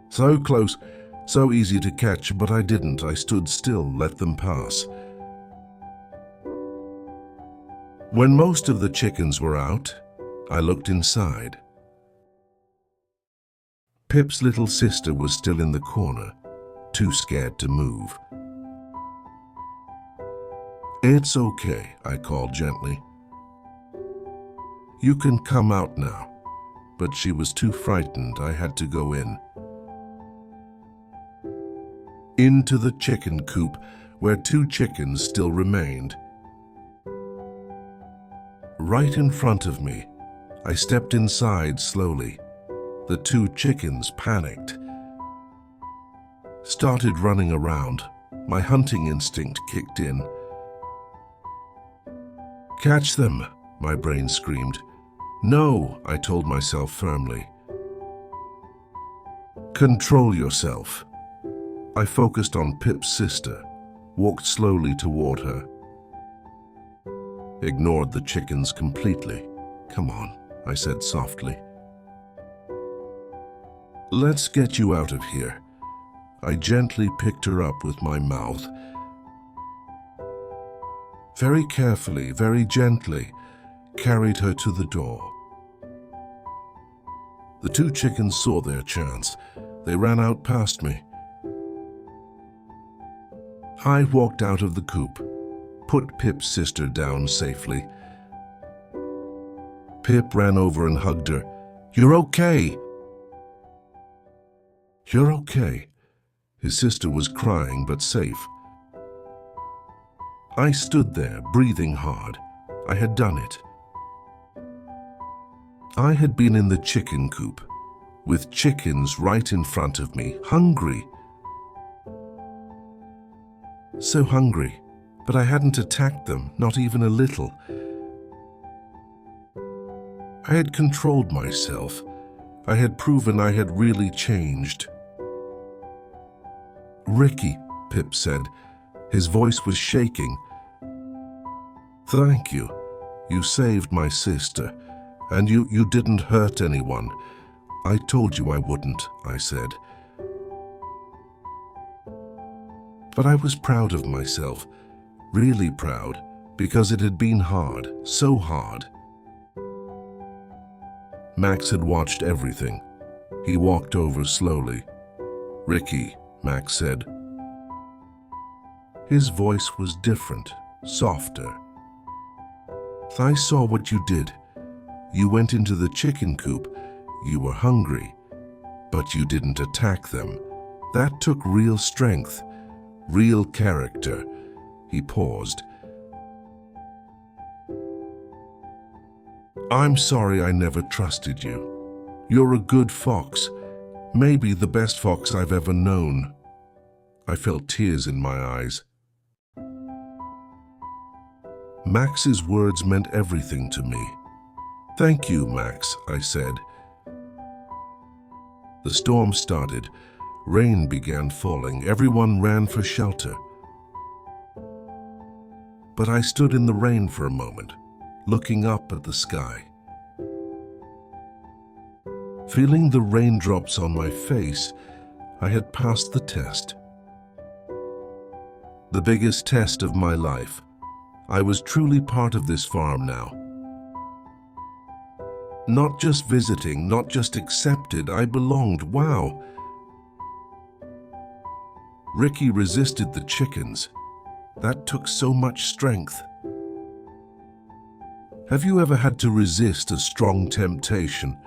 Speaker 1: So close, so easy to catch, but I didn't. I stood still, let them pass. When most of the chickens were out, I looked inside. Pip's little sister was still in the corner, too scared to move. It's okay, I called gently. You can come out now. But she was too frightened. I had to go in. Into the chicken coop, where 2 chickens still remained. Right in front of me, I stepped inside slowly. The 2 chickens panicked, started running around. My hunting instinct kicked in. Catch them, my brain screamed. No, I told myself firmly. Control yourself. I focused on Pip's sister, walked slowly toward her. Ignored the chickens completely. Come on, I said softly. Let's get you out of here. I gently picked her up with my mouth. Very carefully, very gently, carried her to the door. The 2 chickens saw their chance. They ran out past me. I walked out of the coop, put Pip's sister down safely. Pip ran over and hugged her. You're okay. You're okay. His sister was crying but safe. I stood there, breathing hard. I had done it. I had been in the chicken coop, with chickens right in front of me, hungry. So hungry, but I hadn't attacked them, not even a little. I had controlled myself. I had proven I had really changed. Ricky, Pip said. His voice was shaking. Thank you. You saved my sister. And you didn't hurt anyone. I told you I wouldn't, I said. But I was proud of myself, really proud, because it had been hard, so hard. Max had watched everything. He walked over slowly. Ricky, Max said. His voice was different, softer. I saw what you did. You went into the chicken coop. You were hungry, but you didn't attack them. That took real strength, real character. He paused. I'm sorry I never trusted you. You're a good fox, maybe the best fox I've ever known. I felt tears in my eyes. Max's words meant everything to me. Thank you, Max, I said. The storm started. Rain began falling. Everyone ran for shelter. But I stood in the rain for a moment, looking up at the sky. Feeling the raindrops on my face, I had passed the test. The biggest test of my life. I was truly part of this farm now. Not just visiting, not just accepted, I belonged. Wow. Ricky resisted the chickens. That took so much strength. Have you ever had to resist a strong temptation?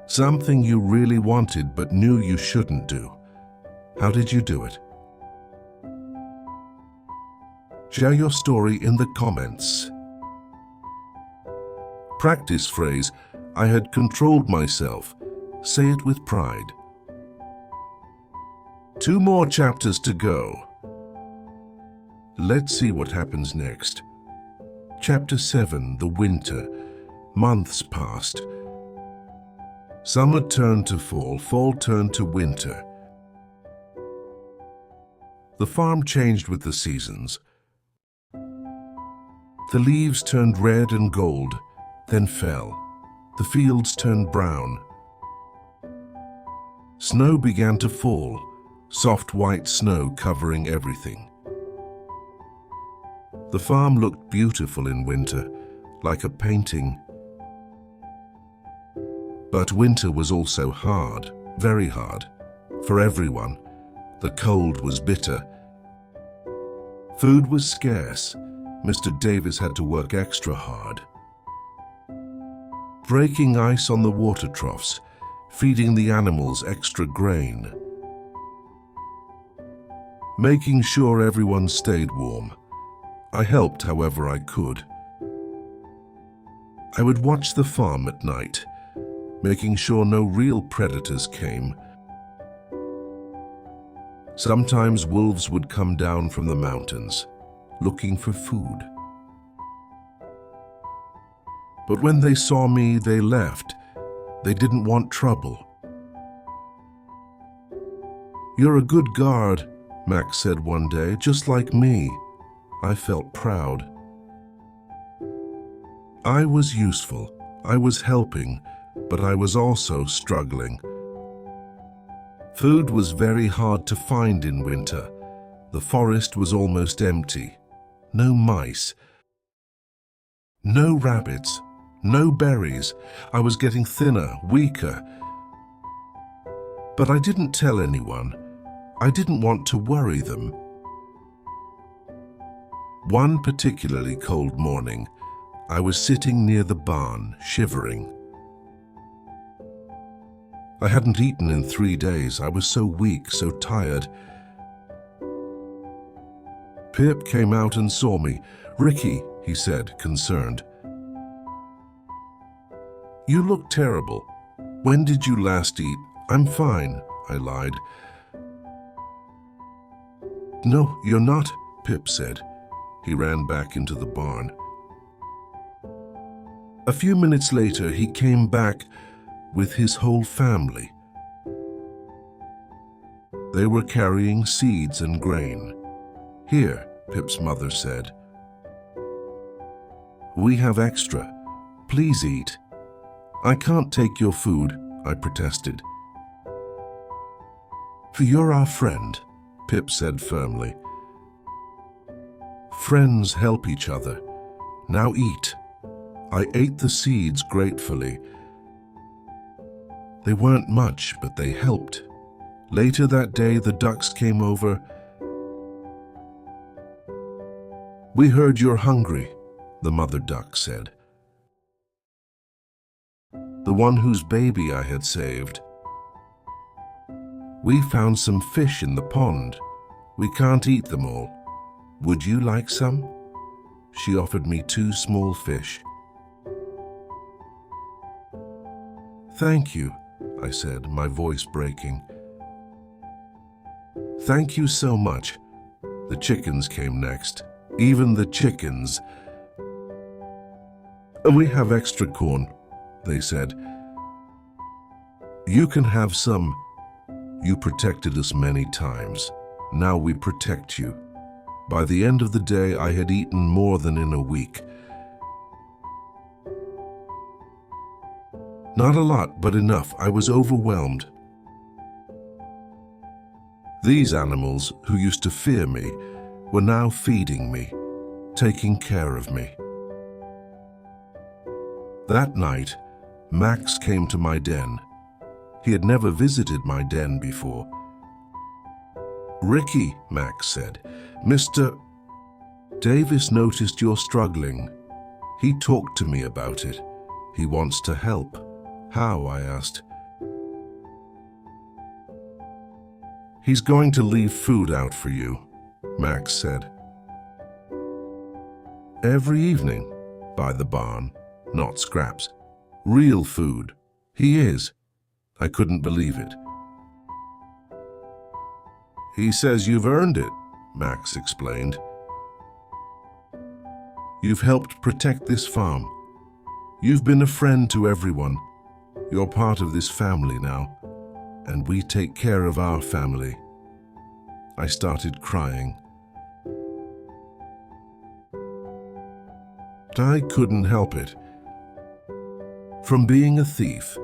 Speaker 1: Something you really wanted but knew you shouldn't do. How did you do it? Share your story in the comments. Practice phrase, I had controlled myself. Say it with pride. 2 more chapters to go. Let's see what happens next. Chapter 7, the winter. Months passed. Summer turned to fall, fall turned to winter. The farm changed with the seasons. The leaves turned red and gold, then fell. The fields turned brown. Snow began to fall, soft white snow covering everything. The farm looked beautiful in winter, like a painting. But winter was also hard, very hard, for everyone. The cold was bitter. Food was scarce. Mr. Davis had to work extra hard. Breaking ice on the water troughs, feeding the animals extra grain. Making sure everyone stayed warm. I helped however I could. I would watch the farm at night, making sure no real predators came. Sometimes wolves would come down from the mountains, looking for food. But when they saw me, they left. They didn't want trouble. You're a good guard, Max said one day, just like me. I felt proud. I was useful. I was helping, but I was also struggling. Food was very hard to find in winter. The forest was almost empty. No mice. No rabbits. No berries. I was getting thinner, weaker. But I didn't tell anyone. I didn't want to worry them. One particularly cold morning, I was sitting near the barn, shivering. I hadn't eaten in 3 days. I was so weak, so tired. Pip came out and saw me. "Ricky," he said, concerned. "You look terrible. When did you last eat?" "I'm fine," I lied. "No, you're not," Pip said. He ran back into the barn. A few minutes later, he came back with his whole family. They were carrying seeds and grain. "Here," Pip's mother said. "We have extra. Please eat." "I can't take your food," I protested. "You're our friend," Pip said firmly. "Friends help each other. Now eat." I ate the seeds gratefully. They weren't much, but they helped. Later that day, the ducks came over. "We heard you're hungry," the mother duck said. The one whose baby I had saved. "We found some fish in the pond. We can't eat them all. Would you like some?" She offered me 2 small fish. "Thank you," I said, my voice breaking. "Thank you so much." The chickens came next. Even the chickens. "And we have extra corn," they said. "You can have some. You protected us many times. Now we protect you." By the end of the day, I had eaten more than in a week. Not a lot, but enough. I was overwhelmed. These animals, who used to fear me, were now feeding me, taking care of me. That night, Max came to my den. He had never visited my den before. "Ricky," Max said, "Mr. Davis noticed you're struggling. He talked to me about it. He wants to help." "How?" I asked. "He's going to leave food out for you," Max said. "Every evening, by the barn, not scraps. Real food. He is." I couldn't believe it. "He says you've earned it," Max explained. "You've helped protect this farm. You've been a friend to everyone. You're part of this family now, and we take care of our family." I started crying. But I couldn't help it. From being a thief,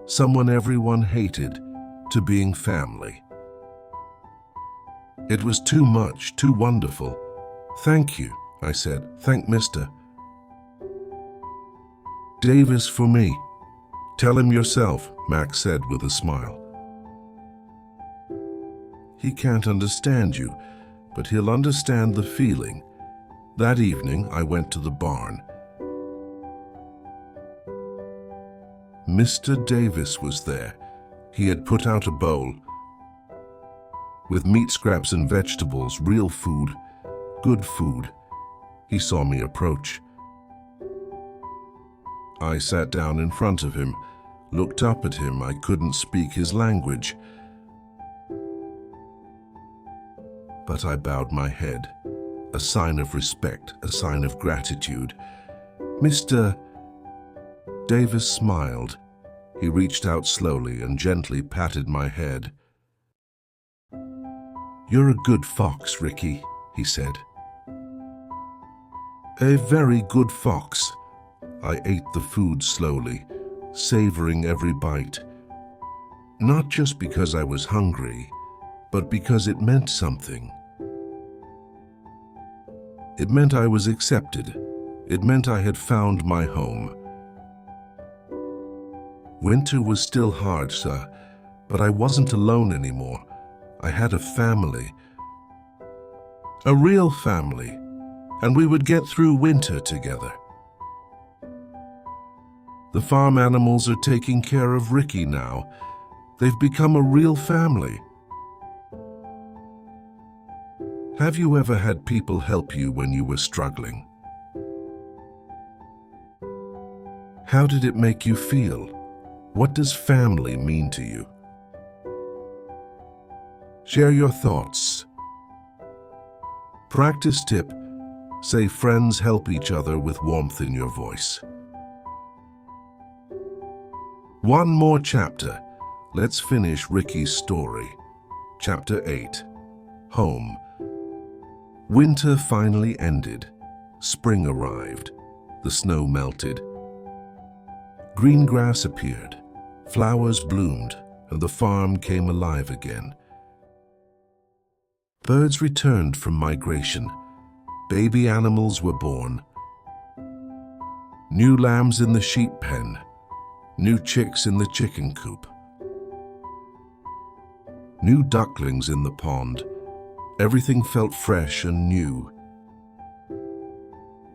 Speaker 1: someone everyone hated, to being family. It was too much, too wonderful. "Thank you," I said. "Thank Mr. Davis for me." "Tell him yourself," Max said with a smile. "He can't understand you, but he'll understand the feeling." That evening, I went to the barn. Mr. Davis was there. He had put out a bowl with meat scraps and vegetables, real food, good food. He saw me approach. I sat down in front of him, looked up at him. I couldn't speak his language, but I bowed my head, a sign of respect, a sign of gratitude. Mr. Davis smiled. He reached out slowly and gently patted my head. "You're a good fox, Ricky," he said. "A very good fox." I ate the food slowly, savoring every bite. Not just because I was hungry, but because it meant something. It meant I was accepted. It meant I had found my home. Winter was still hard, sir, but I wasn't alone anymore. I had a family. A real family, and we would get through winter together. The farm animals are taking care of Ricky now. They've become a real family. Have you ever had people help you when you were struggling? How did it make you feel? What does family mean to you? Share your thoughts. Practice tip: say friends help each other with warmth in your voice. One more chapter. Let's finish Ricky's story. Chapter 8. Home. Winter finally ended. Spring arrived. The snow melted. Green grass appeared. Flowers bloomed, and the farm came alive again. Birds returned from migration. Baby animals were born. New lambs in the sheep pen. New chicks in the chicken coop. New ducklings in the pond. Everything felt fresh and new.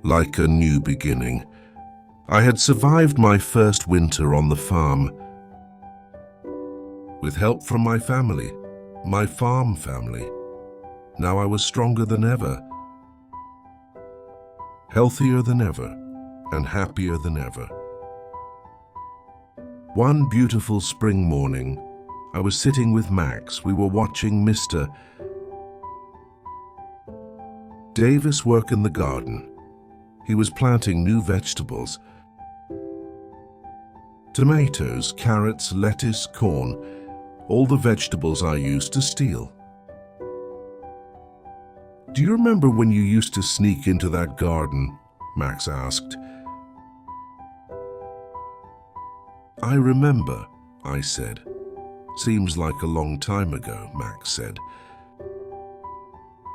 Speaker 1: Like a new beginning. I had survived my first winter on the farm. With help from my family, my farm family. Now I was stronger than ever. Healthier than ever, and happier than ever. One beautiful spring morning, I was sitting with Max. We were watching Mr. Davis work in the garden. He was planting new vegetables. Tomatoes, carrots, lettuce, corn, all the vegetables I used to steal. "Do you remember when you used to sneak into that garden?" Max asked. "I remember," I said. "Seems like a long time ago," Max said.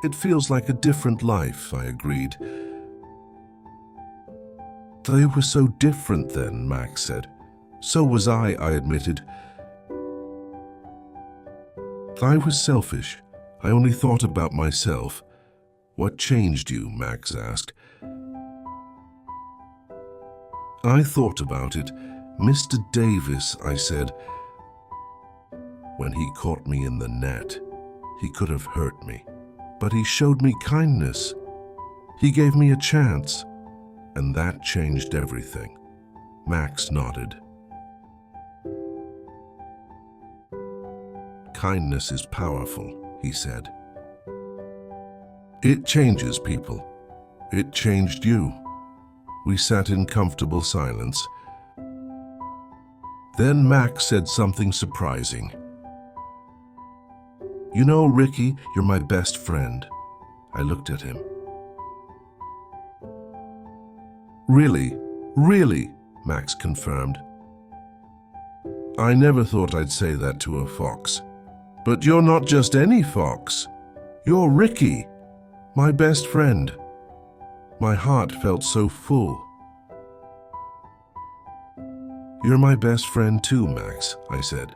Speaker 1: It feels like a different life, I agreed. They were so different then, Max said. So was I admitted. I was selfish. I only thought about myself. What changed you? Max asked. I thought about it. Mr. Davis, I said. When he caught me in the net, he could have hurt me. But he showed me kindness. He gave me a chance. And that changed everything. Max nodded. Kindness is powerful, he said. It changes people. It changed you. We sat in comfortable silence. Then Max said something surprising. You know, Ricky, you're my best friend. I looked at him. Really, really, Max confirmed. I never thought I'd say that to a fox. But you're not just any fox. You're Ricky, my best friend. My heart felt so full. You're my best friend too, Max, I said.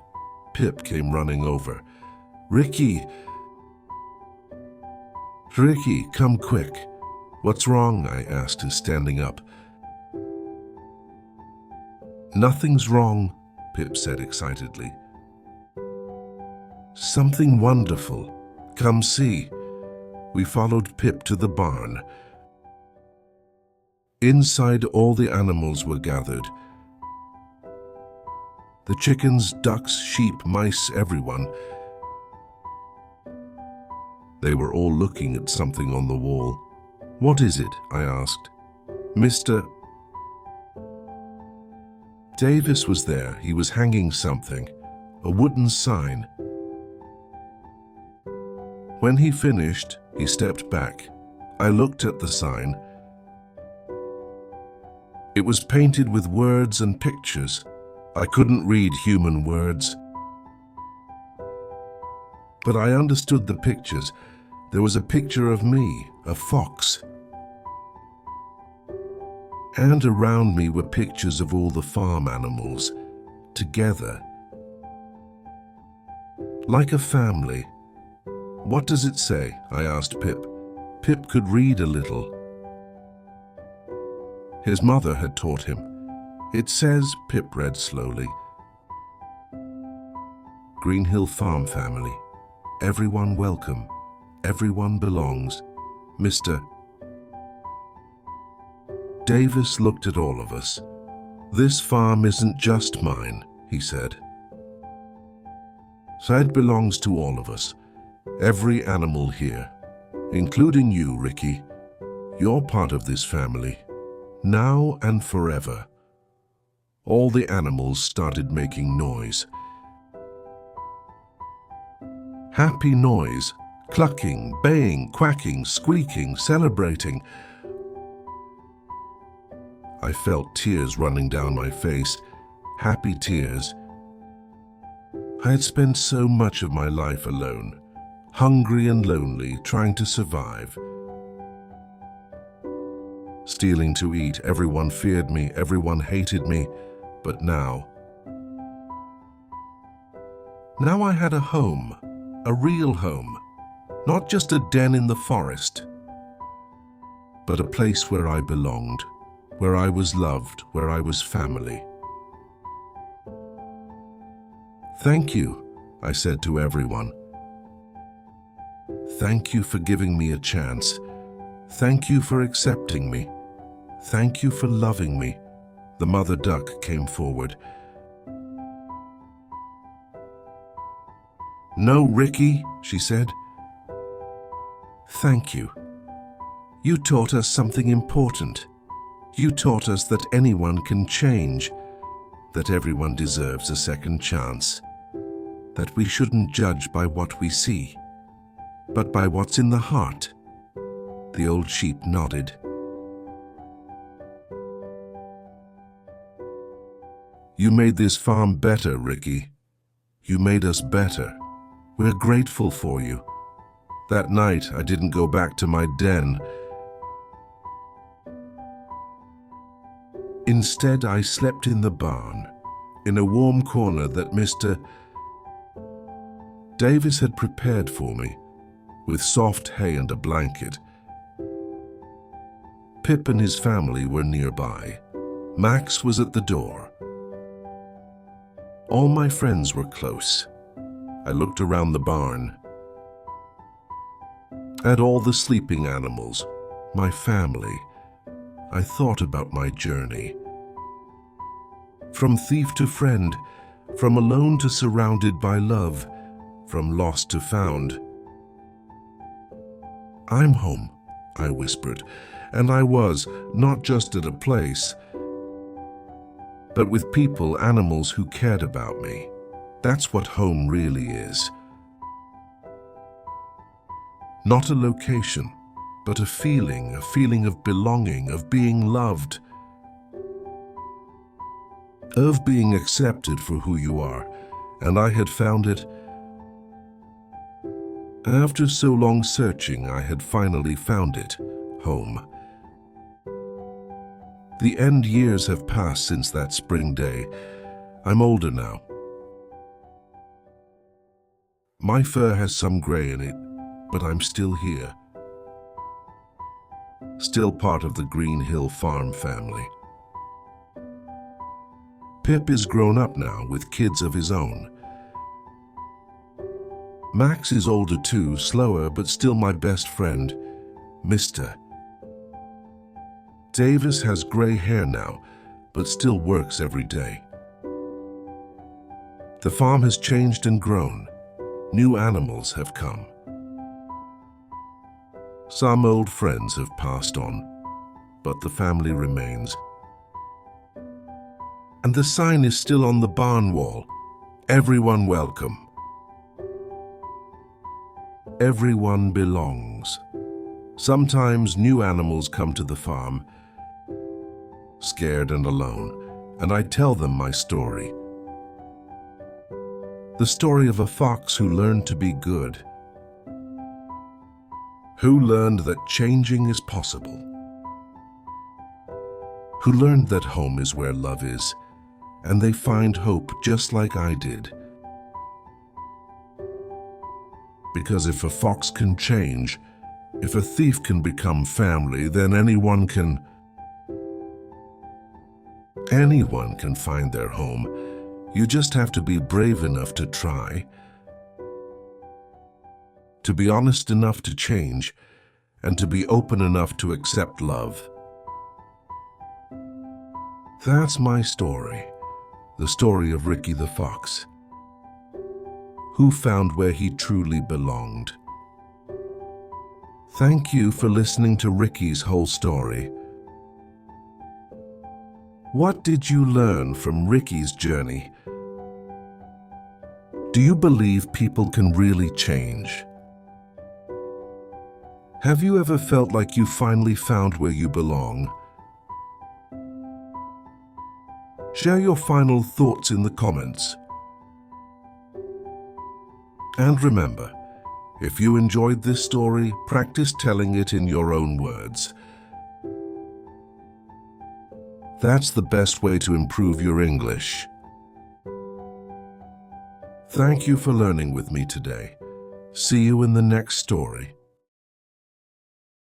Speaker 1: Pip came running over. Ricky, come quick. What's wrong? I asked, standing up. Nothing's wrong, Pip said excitedly. Something wonderful. Come see. We followed Pip to the barn. Inside, all the animals were gathered. The chickens, ducks, sheep, mice, everyone. They were all looking at something on the wall. What is it? I asked. Mr. Davis was there. He was hanging something, a wooden sign. When he finished, he stepped back. I looked at the sign. It was painted with words and pictures. I couldn't read human words. But I understood the pictures. There was a picture of me, a fox. And around me were pictures of all the farm animals, together. Like a family. What does it say? I asked Pip. Pip could read a little. His mother had taught him. It says, Pip read slowly, Green Hill Farm family. Everyone welcome. Everyone belongs. Mr. Davis looked at all of us. This farm isn't just mine, he said. It belongs to all of us. Every animal here, including you, Ricky. You're part of this family, now and forever. All the animals started making noise. Happy noise, clucking, baying, quacking, squeaking, celebrating. I felt tears running down my face, happy tears. I had spent so much of my life alone, hungry and lonely, trying to survive. Stealing to eat, everyone feared me, everyone hated me, but now I had a home, a real home, not just a den in the forest, but a place where I belonged, where I was loved, where I was family. Thank you, I said to everyone. Thank you for giving me a chance. Thank you for accepting me. Thank you for loving me. The mother duck came forward. No, Ricky, she said. Thank you. You taught us something important. You taught us that anyone can change, that everyone deserves a second chance, that we shouldn't judge by what we see, but by what's in the heart. The old sheep nodded. You made this farm better, Ricky. You made us better. We're grateful for you. That night, I didn't go back to my den. Instead, I slept in the barn, in a warm corner that Mr. Davis had prepared for me, with soft hay and a blanket. Pip and his family were nearby. Max was at the door. All my friends were close. I looked around the barn, at all the sleeping animals, my family. I thought about my journey. From thief to friend, from alone to surrounded by love, from lost to found. I'm home, I whispered, and I was, not just at a place, but with people, animals who cared about me. That's what home really is. Not a location, but a feeling of belonging, of being loved, of being accepted for who you are. And I had found it. After so long searching, I had finally found it, home. The end years have passed since that spring day. I'm older now. My fur has some gray in it, but I'm still here. Still part of the Green Hill Farm family. Pip is grown up now with kids of his own. Max is older too, slower, but still my best friend, Mr. Davis has gray hair now, but still works every day. The farm has changed and grown. New animals have come. Some old friends have passed on, but the family remains. And the sign is still on the barn wall. Everyone welcome. Everyone belongs. Sometimes new animals come to the farm, scared and alone, and I tell them my story. The story of a fox who learned to be good, who learned that changing is possible, who learned that home is where love is, and they find hope just like I did. Because if a fox can change, if a thief can become family, then anyone can find their home. You just have to be brave enough to try, to be honest enough to change, and to be open enough to accept love. That's my story, the story of Ricky the Fox, who found where he truly belonged. Thank you for listening to Ricky's whole story. What did you learn from Ricky's journey? Do you believe people can really change? Have you ever felt like you finally found where you belong? Share your final thoughts in the comments. And remember, if you enjoyed this story, practice telling it in your own words. That's the best way to improve your English. Thank you for learning with me today. See you in the next story.